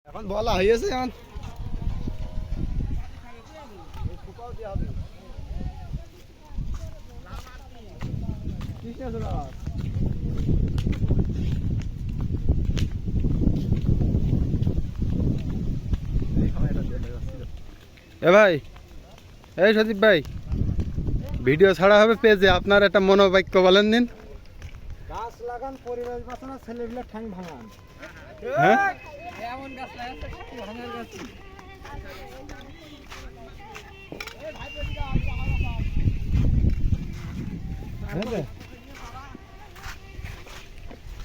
এখন বলা হয়েছে এখন এ ভাই, এই সদীপ ভাই, ভিডিও ছাড়া হবে পেজে, আপনার একটা মনোবাক্য বলেন দিন। গাছ লাগান, পরিবেশ বাঁচানো, ছেলেগুলো ঠ্যাং ভাঙান। হ্যাঁ, এমন গাছ লাগাচ্ছে ভাঙার গাছ।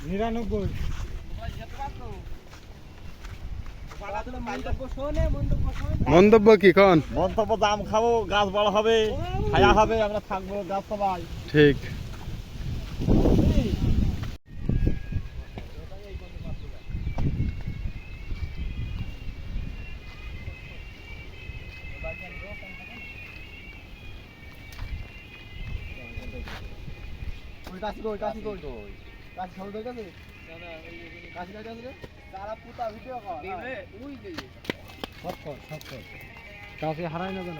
নিরানব্বই। মন্তব্য কি কন? মন্তব্য দাম খাবো, গাছ বড় হবে, ছায়া হবে, আমরা থাকবো গাছ সবাই। ঠিক। কাছে হারাই না কেন?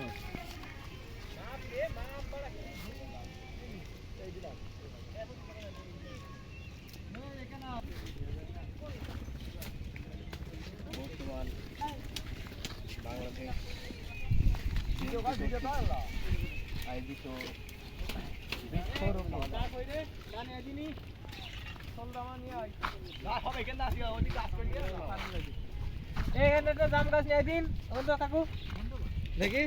বর্তমান বাংলাদেশ আয়োজিত জাম গাছ নিয়ে দিন থাকু দেখি